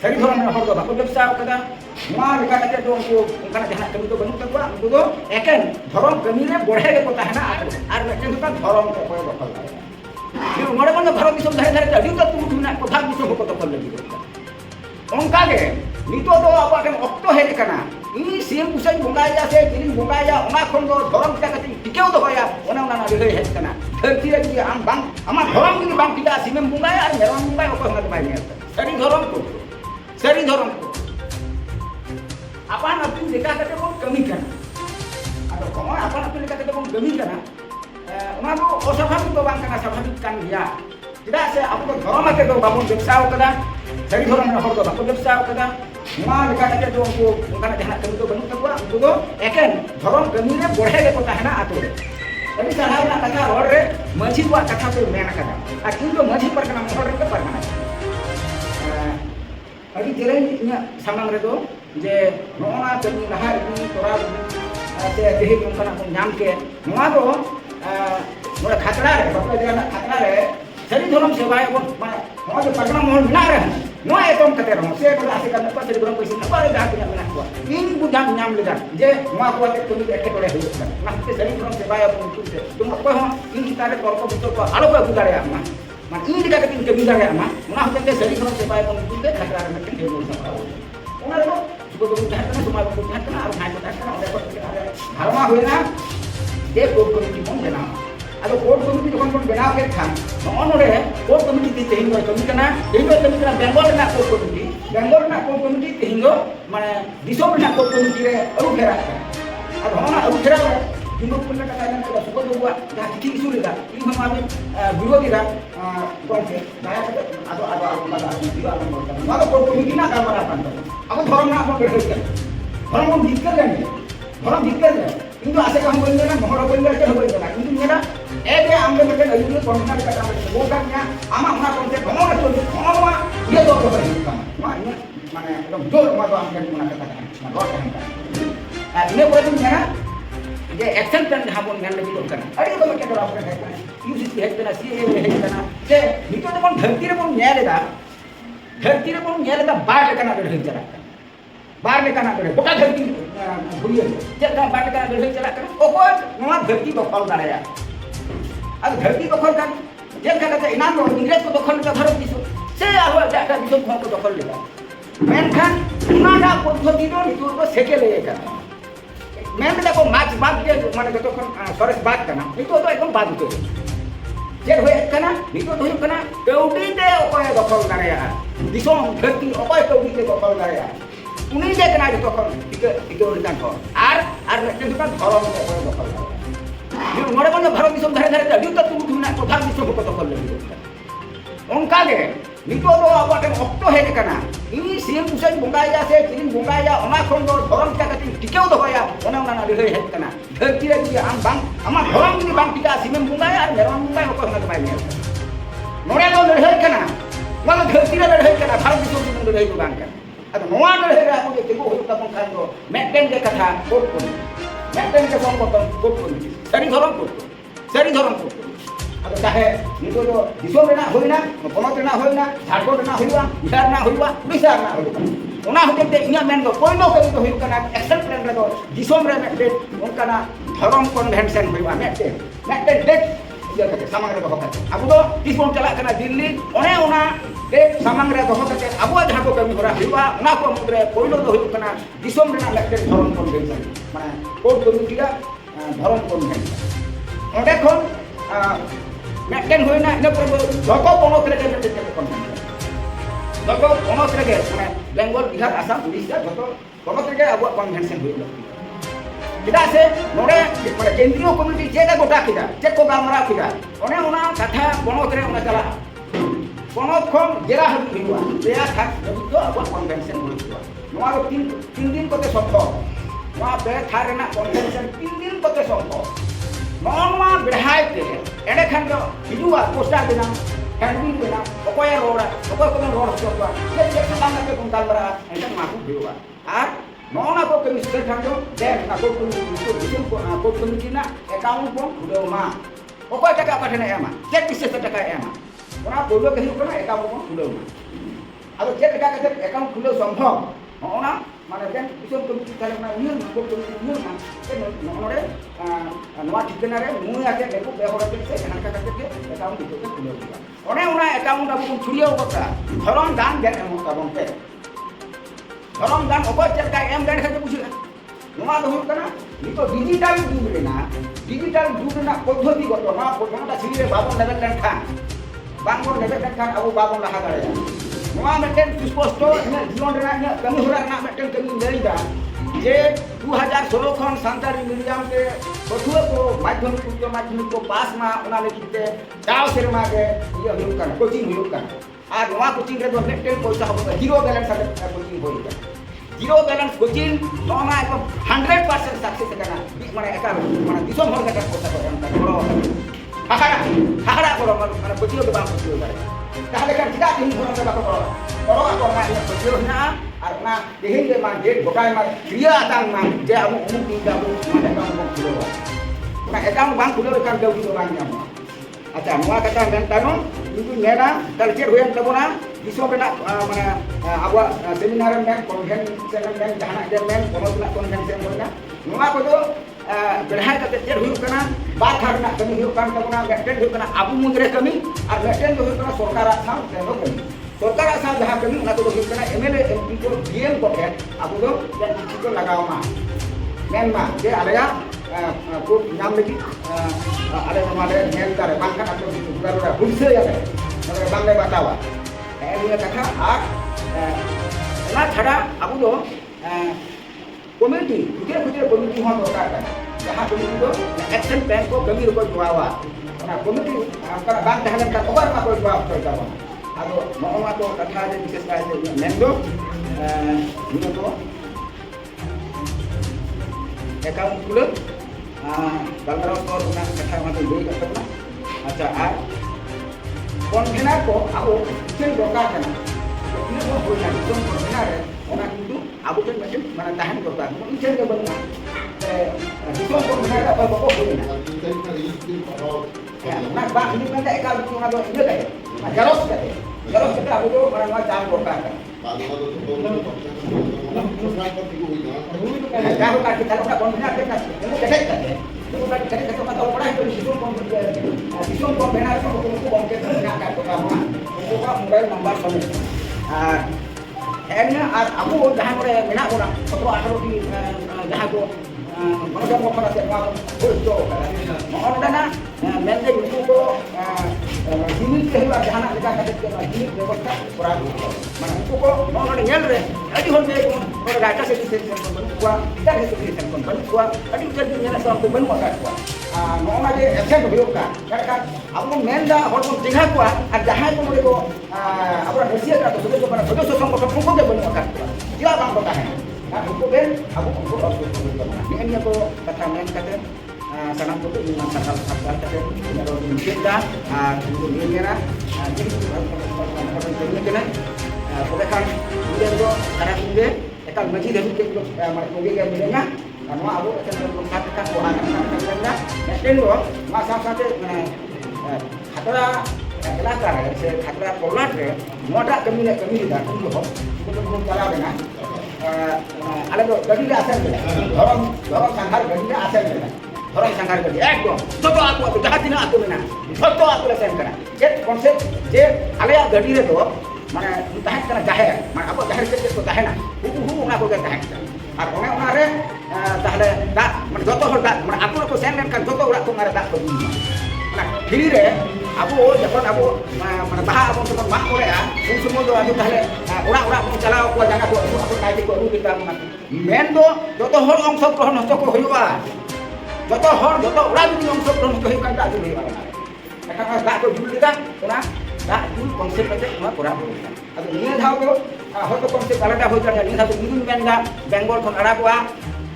sari thoron hor do bako bebsa kada nwa leka kate do unku unkana jahana kami do banuk takwa unku do eken thoron kami re bodhe ge ko tahena ar meten kan thoron ko koy dokol ni umare kon thoron disom dhare dhare adi to tu na ko bhag disom ko dokol lagi onka ge nito do abaken okto hej kana ini sim pusai bongaya se ini bongaya ona kon do thoron kita kate tikeu do hoya ona na lele hej kana dharti re ki am bang amar thoron ki bang kita simem bongaya ar meron bongaya ko ngat mai ne sari thoron ko sari thoron ko apa napi leka kate bon kami kana ado komo apa napi leka kate bon kami kana ona do osabhabik do bang kana sabhabik kan dia tidak se aku do thoron ake do babon bebsao kada sari thoron hor do bako bebsao kada nwa leka kate do unku unkana jahana kami do banuk takwa unku do eken thoron kami re bodhe ge ko tahena ato re tapi sahara kata ror re maji wa kata to mena kada ar kintu maji pargana mohor re pargana adi jeren inya samang re do je nona kami lahar ini tora se dehi unkana ko nyam ke nwa do nora khatra re bako jana khatra re sari thoron sebae bon mane nwa je pargana mohor na re nwa etom kate ro se ko ase kan pa se buram paisa na pare da punya mena ko in budam nyam le da je nwa ko ate to ni eke tole hu na se sari thoron sebae bon tu se tum ko ho in kita re korko bitor ko alo ko budare amma man in dika kate ke budare amma na hote sari thoron sebae bon tu se khatra re meten ke bon sa ona ro ko ko jahat kana suma ko jahat kana ar hai ko jahat kana ore ko dharma hoina je ko ki mon jana ado court committee जखन कोन बनाव के Khan नोनोरे court committee ती तेहिंगो committee kana तेहिंगो committee ना बेंगल ना court committee तेहिंगो माने दिसोम ना court committee रे अरु फेरा ado हना अरु फेरा हिंदू पुन्ना का कायन को सुको दुआ दा किकी इशू लेदा इन हम आबे विरोधी रा कोनसे दाया के ado मादा दिवा आलम बोलता मादा कोर्ट कमिटी ना काम करा पांतो अब धर्म ना अपन बेठे के धर्म हम दिक्कत है धर्म दिक्कत है किंतु आसे का हम बोलने ना मोहर बोलने के बोलने ना किंतु मेरा ege ambe mete ayudu kontak kata ambe bokaknya ama una konte komo na to komo dia do ko kan ma ini mane dom do ma do ambe muna kata kan ma do kan ini pura tu mena je action plan habon ngan lagi do kan adi ko mete do apne hai kan use it hai kana si hai kana je nito to kon dharti re bon nyale da bar le kana do hai jara bar le kana do boka dharti buriye je ka bar le kana do hai jara kan o ko nwa dharti do pal daraya अब धरती दखल kan जे कते इनाम रो इंग्रेज को दखल का भारत दिसो से आरो जाका दिसो को दखल लेगा मेनखान उनाडा पद्धति दो नितुर को सेके ले का मेन देखो माछ बात जे माने जतो खन सरस बात kana नितो तो एकदम बात होते जे होय kana नितो तो kana केउटी ते ओय दखल दारेया दिसो धरती ओय केउटी ते दखल दारेया उनी जे kana जतो खन इके उड़ान हो आर मेन तो धरम ते ओय दखल Daraya ni umare kon bharot disom dhare dhare adi to tu na ko bhag disom ko dokol lagi onka ge nito do abaken okto hej kana ini sim pusai bongaya se kirin bongaya ona kon do thoron kita kate tikeu do hoya ona na lele hej kana dharti re ki am bang amar thoron ni bang kita simem bongaya ar meron bongaya ko ngat mai ne nore do lele hej kana wala dharti re lele hej kana bharot disom ni lele hej bang kana ado noa lele hej aku ge tebo hoy ta kon kan do meten ge katha kod kon meten ge songboton kod kon sari thoron ko ado tahe nito do disom rena hoina ponot rena hoina jharkhand rena hoiwa bihar na hoiwa odisha na hoiwa ona hote inya men do koino ko to hoy kana action plan re do disom re mete onkana thoron convention hoiwa mete date dia kate samang re doho kate abu do disom chala kana dilli one ona date samang re doho kate abu jaha ko kami hora hoiwa ona ko mudre koino do hoy kana disom rena mete thoron convention mane court committee ga ধরম করবেন এখন maintain হই না এটা যত পনক রেগে maintain করবেন যত পনক রেগে মানে বেঙ্গল বিহার আসাম উড়িষ্যা যত পনক রেগে আবু কনভেনশন হই যেটা আছে নড়ে মানে কেন্দ্রীয় কমিটি যেটা গোটা কিনা যে কো গামরা কিনা অনে ওনা কাঠা পনক রে ওনা চালা পনক খন জেলা হইবা দেয়া থাক তো আবু কনভেনশন হইবা নোয়া তিন দিন কতে সম্ভব নোয়া বে থারে না কনভেনশন 3 दिन কতে সম্ভব नॉर्मा बढ़ाए थे एडे खान जो हिजुआ पोस्टर देना हैंडबिल देना ओकोया रोड़ा ओकोया को रोड स्टॉप ये खत्म करके कुंताल बरा ऐसा माकू भेवा और नॉना को मिस्टर खान जो देन ना को कमिटी ना अकाउंट को खुदो मा ओकोया टका पाठने एमा चेक विशेष टका एमा ओना बोलो कहि को ना अकाउंट को खुदो मा अब चेक लेका कते अकाउंट खुले संभव होना माने बैंक दिसम कमिटी ताले ना नियम को कमिटी नियम ना के नोरे नवा ठिकाना रे मुई आके देखो बेहरा के से हनका कते के अकाउंट दिते खुले दिया ओने ओना अकाउंट अब को छुड़ियो बता धरम दान देन एम ताबन पे धरम दान ओपर चेक का एम दान खाते पूछला नवा तो हुन कना नितो डिजिटल जुग रे ना डिजिटल जुग ना पद्धति गत ना पद्धति सिरी रे बाबन लेबे लेन खान बांगो लेबे लेन खान अब बाबन लहा दाड़े नवा मेटेन सुस्पष्ट जीवन रे ना कमी होरा ना मेटेन कमी लेइदा जे 2016 खन सांतारी मीडियम के पठुआ को माध्यमिक उच्च माध्यमिक को पास मा ओना लेकिते दाव सेरमा के ये हुन कना कोचिंग हुन कना आ नवा कोचिंग रे दो मेटेन पैसा हो जीरो बैलेंस कोचिंग होई जीरो बैलेंस कोचिंग नोना एकदम 100% सक्सेस कना माने एका माने दिसम हर का पैसा को एम करो हाहाड़ा करो माने कोचिंग के बाम कोचिंग करे ताहले kan tidak ini orang kita koro ako na ini kocio na arna dihin ke man date bokai man dia atang man je amu tidak mana kamu kulo na ekam bang kulo kan jauh di orang yang acha nua kata dan tanu itu nera culture hoyan tabona diso bena mana abwa seminar men convention men jahana je men kono convention hoina nua ko do berhai kata cer huyuk kana baat harna kami huyuk kan tabona gaten huyuk kana abu mundre kami ar gaten huyuk kana sarkar asam seno kami sarkar asam jaha kami na ko huyuk kana MLA MP ko DM ko ke abu do dan ko lagaw ma men ma je alaya ko nam lagi ale namale men kare bangkan atau itu baru hulse ya kan bangla batawa ini kata na chada abu do committee खुदे खुदे committee हो दरकार है जहां committee को action plan को कमी रुको जुआवा ना कमेटी का बात तहले का ओवर मा को जुआव करता बा आदो नोमा तो कथा जे विशेष काय जे मेंदो नियो तो अकाउंट खुले गलराव तोर ना कथा मा तो लई करता ना अच्छा आ कन्वेनर को आबो किन दरकार है ini ko hoina itu konsepnya orang itu abu kan macam mana tahan kota mungkin jangan benar itu konsepnya apa apa hoina ya nak bang ini kan tak kalau cuma ada ini kan jaros kita abu tu orang macam kota kan kalau kita nak konsepnya kita itu kedek kan itu kan kedek kita kata orang itu sistem konsepnya sistem konsepnya itu konsep nak kota mana itu kan mulai nomor 1 akhirnya aku jahang oleh minat orang 18 di jahang ko mana mo para sa mga gusto mo na mende itu ko sini ke hiwa jahang ka ka ke sini ବ୍ୟବସ୍ଥା kura mana itu ko mo na nyel re adi honde ko ko rata se se kon kuwa kita se se kon kuwa adi ke nyela sa ko ban mo ka kuwa mo na je action hoyo ka kan aku menda hor ko jingha kuwa ar jahang ko mo ko abra Rusia ka to so para so সংগঠন ko ke ban mo ka kuwa jila bang ko ka nah itu ben aku harus ini aku kata main kata sanam itu dengan sakal kata kalau diminta ini era jadi ini kena bukan dia itu karena ini ekal masjid itu kita mungkin yang bedanya karena aku akan mengatakan bahwa anak-anaknya dan lo masa sate khatra kelakar ya khatra polat ya moda kami dah itu belum jalan dengan अलग गड्डी रे आसन में धरम संघार गड्डी रे आसन में धरम संघार गड्डी एकदम जतो आको जहां दिन आको में ना जतो आको ले सेम करा जे कॉन्सेप्ट जे आलेया गड्डी रे तो माने ताहें कना जाहे माने आपो जाहिर के तो ताहे ना हु उना को ताहे আর ওনা ওনা রে তাহলে দা মানে যত হল দা মানে আপন को सेम kan যত ওরা তো মারে দা ko nah kiri re abu jepon abu mana baha abu teman mak kore ya semua do abu tahle orang mau calaw ko jaga ko aku naik ko kita mendo joto hor ongso grohon nosto ko hoyuba joto hor joto ora ni ongso grohon nosto hoyuba ka dulu ya karena dak ko dulu kita ona dak dulu konsep aja semua kurang adu ni dhao ko hoto konsep alada hoy jaya ni dhao ni menda bengal kon ara ko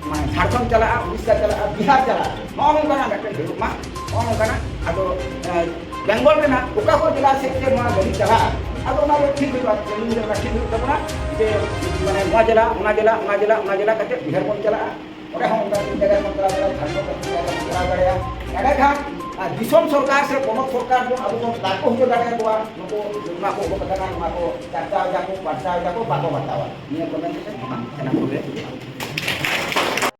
Jharkhand चला उड़ीसा चला बिहार चला नौ kana metal rumah नौ kana ado bengal में ना ओका को जिला से मा गड़ी चला ado ना ठीक हुआ जमीन में ठीक हुआ तब ना जे माने मा जिला कते बिहार को चला और हम उनका जगह को चला झारखंड चला गया एडा खा दिसोम सरकार से पनत सरकार जो अब तो लाको हो दाड़ा को नको को कथा नको चर्चा जाको बार्ता जाको बाको बतावा ये कमेंट से